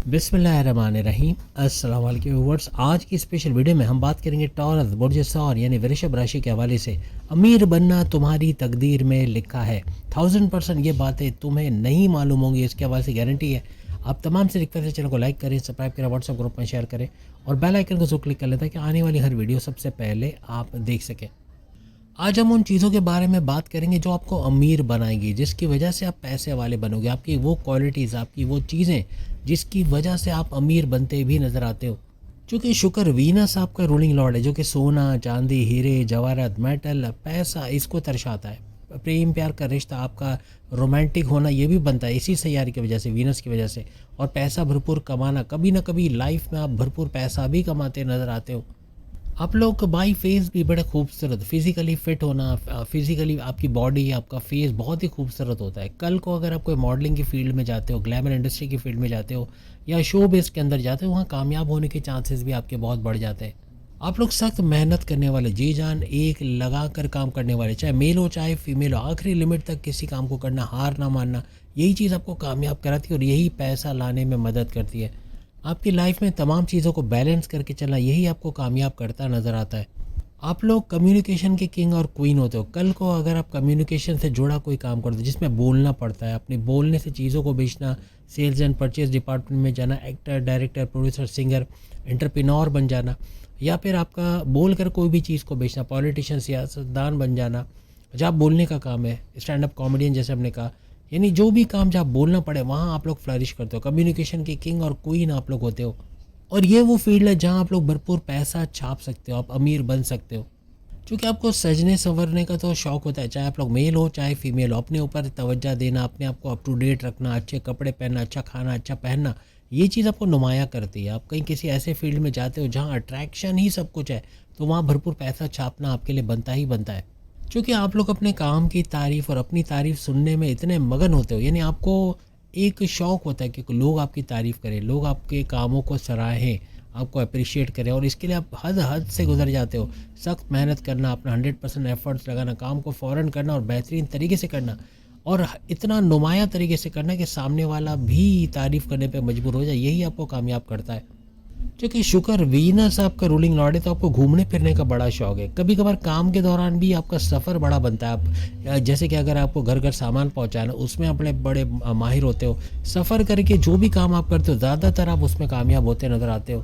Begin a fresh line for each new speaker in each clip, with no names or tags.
बिस्मिल्लाहिर्रहमानिर्रहीम। अस्सलाम वालेकुम व्यूअर्स। आज की स्पेशल वीडियो में हम बात करेंगे टॉरस बुर्ज सौर यानी वृषभ राशि के हवाले से। अमीर बनना तुम्हारी तकदीर में लिखा है। 1000% ये बातें तुम्हें नहीं मालूम होंगी, इसके हवाले से गारंटी है। आप तमाम से रिक्वेस्ट है, चैनल को लाइक करें, सब्सक्राइब करें, व्हाट्सएप ग्रुप में शेयर करें और बेल आइकन को जरूर क्लिक कर लें ताकि आने वाली हर वीडियो सबसे पहले आप देख सकें। आज हम उन चीज़ों के बारे में बात करेंगे जो आपको अमीर बनाएंगी, जिसकी वजह से आप पैसे वाले बनोगे। आपकी वो क्वालिटीज़, आपकी वो चीज़ें जिसकी वजह से आप अमीर बनते भी नज़र आते हो। चूँकि शुक्र वीनस आपका रूलिंग लॉर्ड है, जो कि सोना, चांदी, हीरे, जवाहरात, मेटल, पैसा इसको दर्शाता है। प्रेम प्यार का रिश्ता, आपका रोमांटिक होना ये भी बनता है इसी सैयारे की वजह से, वीनस की वजह से। और पैसा भरपूर कमाना, कभी ना कभी लाइफ में आप भरपूर पैसा भी कमाते नज़र आते हो। आप लोग बाई फेस भी बड़े खूबसूरत, फिज़िकली फ़िट होना, फिज़िकली आपकी बॉडी, आपका फेस बहुत ही खूबसूरत होता है। कल को अगर आप कोई मॉडलिंग की फ़ील्ड में जाते हो, ग्लैमर इंडस्ट्री की फ़ील्ड में जाते हो या शो बेस के अंदर जाते हो, वहाँ कामयाब होने के चांसेस भी आपके बहुत बढ़ जाते हैं। आप लोग सख्त मेहनत करने वाले, जी जान एक लगा कर काम करने वाले, चाहे मेल हो चाहे फीमेल हो, आखिरी लिमिट तक किसी काम को करना, हार ना मानना, यही चीज़ आपको कामयाब कराती है और यही पैसा लाने में मदद करती है। आपकी लाइफ में तमाम चीज़ों को बैलेंस करके चलना, यही आपको कामयाब करता नज़र आता है। आप लोग कम्युनिकेशन के किंग और क्वीन होते हो। कल को अगर आप कम्युनिकेशन से जुड़ा कोई काम करते हो जिसमें बोलना पड़ता है, अपने बोलने से चीज़ों को बेचना, सेल्स एंड परचेज डिपार्टमेंट में जाना, actor, director, producer, singer, entrepreneur बन जाना, या फिर आपका बोल कर कोई भी चीज़ को बेचना, पॉलिटिशियन, सियासतदान बन जाना, जहाँ बोलने का काम है, स्टैंड अप कॉमेडियन जैसे हमने कहा, यानी जो भी काम जहाँ बोलना पड़े वहाँ आप लोग फ्लरिश करते हो। कम्युनिकेशन के किंग और क्वीन आप लोग होते हो। और ये वो फील्ड है जहाँ आप लोग भरपूर पैसा छाप सकते हो, आप अमीर बन सकते हो। क्योंकि आपको सजने संवरने का तो शौक़ होता है, चाहे आप लोग मेल हो चाहे फीमेल हो। अपने ऊपर तवज्जो देना, अपने आप को अप टू डेट रखना, अच्छे कपड़े पहनना, अच्छा खाना, अच्छा पहनना, ये चीज़ आपको नुमाया करती है। आप कहीं किसी ऐसे फील्ड में जाते हो जहाँ अट्रैक्शन ही सब कुछ है, तो वहाँ भरपूर पैसा छापना आपके लिए बनता ही बनता है। क्योंकि आप लोग अपने काम की तारीफ़ और अपनी तारीफ़ सुनने में इतने मगन होते हो, यानी आपको एक शौक़ होता है कि लोग आपकी तारीफ़ करें, लोग आपके कामों को सराहें, आपको अप्रिशिएट करें, और इसके लिए आप हद हद से गुजर जाते हो। सख्त मेहनत करना, अपना 100% एफर्ट्स लगाना, काम को फ़ौरन करना और बेहतरीन तरीके से करना, और इतना नुमाया तरीके से करना कि सामने वाला भी तारीफ़ करने पे मजबूर हो जाए, यही आपको कामयाब करता है। क्योंकि शुक्र वीनस आपका रूलिंग लॉर्ड है, तो आपको घूमने फिरने का बड़ा शौक है। कभी कभार काम के दौरान भी आपका सफ़र बड़ा बनता है। आप जैसे कि अगर आपको घर घर सामान पहुंचाना, उसमें अपने बड़े माहिर होते हो। सफ़र करके जो भी काम आप करते हो ज़्यादातर आप उसमें कामयाब होते नज़र आते हो।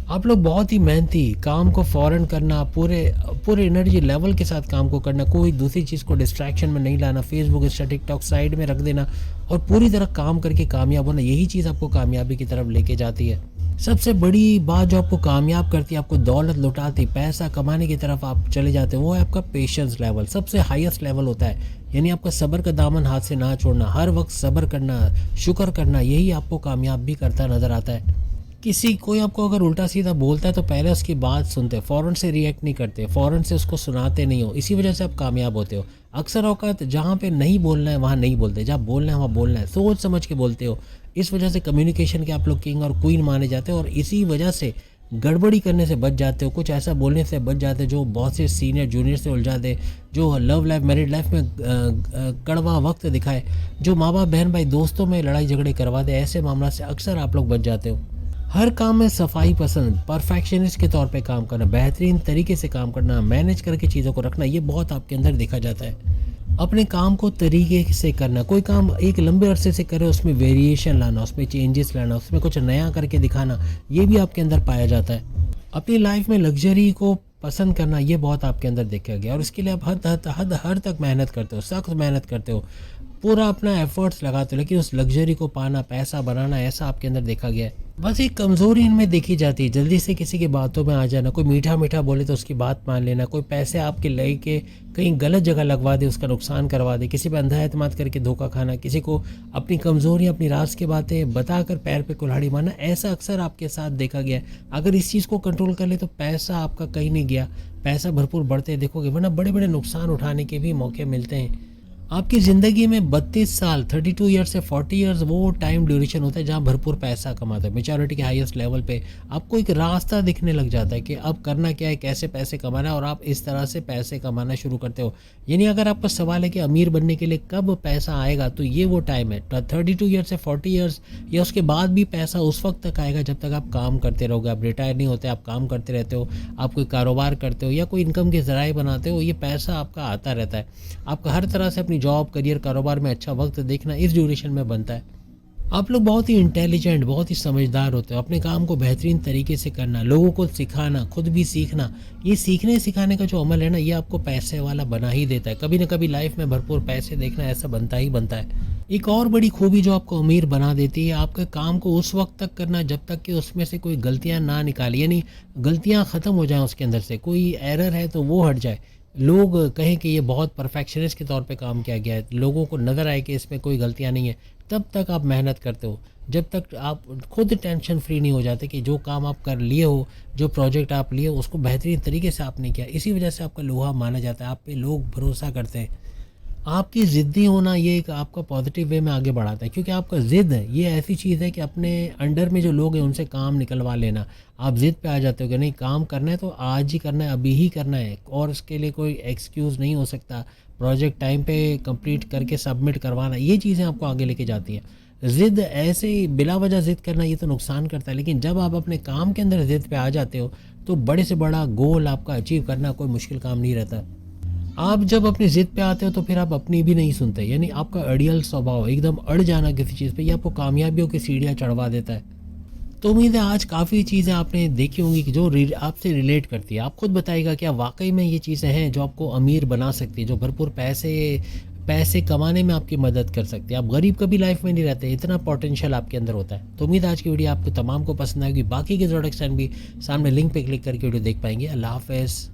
आप लोग बहुत ही मेहनती, काम को फ़ौरन करना, पूरे पूरे एनर्जी लेवल के साथ काम को करना, कोई दूसरी चीज़ को डिस्ट्रैक्शन में नहीं लाना, फेसबुक, इंस्टा, टिकटॉक साइड में रख देना और पूरी तरह काम करके कामयाब होना, यही चीज़ आपको कामयाबी की तरफ लेके जाती है। सबसे बड़ी बात जो आपको कामयाब करती है, आपको दौलत लुटाती, पैसा कमाने की तरफ आप चले जाते हो, वो है आपका पेशेंस लेवल। सबसे हाईएस्ट लेवल होता है, यानी आपका सब्र का दामन हाथ से ना छोड़ना, हर वक्त सब्र करना, शुक्र करना, यही आपको कामयाब भी करता नज़र आता है। किसी कोई आपको अगर उल्टा सीधा बोलता है तो पहले उसकी बात सुनते, फ़ौरन से रिएक्ट नहीं करते, फ़ौरन से उसको सुनाते नहीं हो, इसी वजह से आप कामयाब होते हो। अक्सर औकात जहाँ पे नहीं बोलना है वहाँ नहीं बोलते, जहाँ बोलना है वहाँ बोलना है, सोच समझ के बोलते हो। इस वजह से कम्युनिकेशन के आप लोग किंग और क्वीन माने जाते हो, और इसी वजह से गड़बड़ी करने से बच जाते हो, कुछ ऐसा बोलने से बच जाते हो जो बहुत से सीनियर जूनियर से उलझा दे, जो लव लाइफ, मैरिड लाइफ में कड़वा वक्त दिखाए, जो माँ बाप, बहन भाई, दोस्तों में लड़ाई झगड़े करवा दे। ऐसे मामला से अक्सर आप लोग बच जाते हो। हर काम में सफाई पसंद, परफेक्शनिस्ट के तौर पे काम करना, बेहतरीन तरीके से काम करना, मैनेज करके चीज़ों को रखना, ये बहुत आपके अंदर देखा जाता है। अपने काम को तरीके से करना, कोई काम एक लंबे अरसे से करे, उसमें वेरिएशन लाना, उसमें चेंजेस लाना, उसमें कुछ नया करके दिखाना, ये भी आपके अंदर पाया जाता है। अपनी लाइफ में लग्जरी को पसंद करना, ये बहुत आपके अंदर देखा गया, और इसके लिए आप हर तक मेहनत करते हो, सख्त मेहनत करते हो, पूरा अपना एफर्ट्स लगाते हो, लेकिन उस लग्जरी को पाना, पैसा बनाना, ऐसा आपके अंदर देखा गया है। बस एक कमज़ोरी इनमें देखी जाती है, जल्दी से किसी की बातों में आ जाना, कोई मीठा मीठा बोले तो उसकी बात मान लेना, कोई पैसे आपके ले के कहीं गलत जगह लगवा दे, उसका नुकसान करवा दे, किसी पे अंधा एतमाद करके धोखा खाना, किसी को अपनी कमज़ोरी, अपनी राज की बातें बताकर पैर पे कुल्हाड़ी मारना, ऐसा अक्सर आपके साथ देखा गया है। अगर इस चीज़ को कंट्रोल कर ले तो पैसा आपका कहीं नहीं गया, पैसा भरपूर बढ़ते देखोगे, वरना बड़े बड़े नुकसान उठाने के भी मौके मिलते हैं। आपकी ज़िंदगी में 32 साल 32 ईयर्स से 40 ईयर्स वो टाइम ड्यूरेशन होता है जहाँ भरपूर पैसा कमाते हैं। मैच्योरिटी के हाईएस्ट लेवल पे आपको एक रास्ता दिखने लग जाता है कि अब करना क्या है, कैसे पैसे कमाना है, और आप इस तरह से पैसे कमाना शुरू करते हो। यानी अगर आपका सवाल है कि अमीर बनने के लिए कब पैसा आएगा, तो ये वो टाइम है 32 ईयर्स से 40 ईयर्स, या उसके बाद भी पैसा उस वक्त तक आएगा जब तक आप काम करते रहोगे। आप रिटायर नहीं होते, आप काम करते रहते हो, आप कोई कारोबार करते हो या कोई इनकम के ज़राए बनाते हो, ये पैसा आपका आता रहता है। आपका हर तरह से अपनी जॉब, करियर, कारोबार में अच्छा वक्त देखना इस ड्यूरेशन में बनता है। आप लोग बहुत ही इंटेलिजेंट, बहुत ही समझदार होते हो। अपने काम को बेहतरीन तरीके से करना, लोगों को सिखाना, खुद भी सीखना, ये सीखने सिखाने का जो अमल है ना, ये आपको पैसे वाला बना ही देता है। कभी ना कभी लाइफ में भरपूर पैसे देखना ऐसा बनता ही बनता है। एक और बड़ी खूबी जो आपको अमीर बना देती है, आपके काम को उस वक्त तक करना जब तक कि उसमें से कोई गलतियां ना निकाली, यानी गलतियां ख़त्म हो जाएं उसके अंदर से, कोई एरर है तो वो हट जाए। लोग कहें कि ये बहुत परफेक्शनिस्ट के तौर पे काम किया गया है, लोगों को नज़र आए कि इसमें कोई गलतियां नहीं है, तब तक आप मेहनत करते हो। जब तक आप खुद टेंशन फ्री नहीं हो जाते कि जो काम आप कर लिए हो, जो प्रोजेक्ट आप लिए हो, उसको बेहतरीन तरीके से आपने किया, इसी वजह से आपका लोहा माना जाता है, आप पे लोग भरोसा करते हैं। आपकी ज़िद्दी होना ये एक आपका पॉजिटिव वे में आगे बढ़ाता है, क्योंकि आपका ज़िद ये ऐसी चीज़ है कि अपने अंडर में जो लोग हैं उनसे काम निकलवा लेना। आप ज़िद पे आ जाते हो कि नहीं, काम करना है तो आज ही करना है, अभी ही करना है, और उसके लिए कोई एक्सक्यूज़ नहीं हो सकता। प्रोजेक्ट टाइम पे कंप्लीट करके सबमिट करवाना, ये चीज़ें आपको आगे लेके जाती हैं। ज़िद ऐसे ही बिला वजह ज़िद करना ये तो नुकसान करता है, लेकिन जब आप अपने काम के अंदर ज़िद पे आ जाते हो तो बड़े से बड़ा गोल आपका अचीव करना कोई मुश्किल काम नहीं रहता। आप जब अपनी ज़िद पे आते हो तो फिर आप अपनी भी नहीं सुनते, यानी आपका अड़ियल स्वभाव, एकदम अड़ जाना किसी चीज़ पे, ये आपको कामयाबियों की सीढ़ियाँ चढ़वा देता है। तो उम्मीद है आज काफ़ी चीज़ें आपने देखी होंगी कि जो आपसे रिलेट करती है। आप खुद बताइएगा क्या वाकई में ये चीज़ें हैं जो आपको अमीर बना सकती है, जो भरपूर पैसे पैसे कमाने में आपकी मदद कर सकती है। आप गरीब कभी लाइफ में नहीं रहते, इतना पोटेंशियल आपके अंदर होता है। तो उम्मीद है आज की वीडियो आपको तमाम को पसंद आएगी। बाकी के प्रोडक्ट्स भी सामने लिंक पे क्लिक करके वीडियो देख पाएंगे। अल्लाह हाफ़िज़।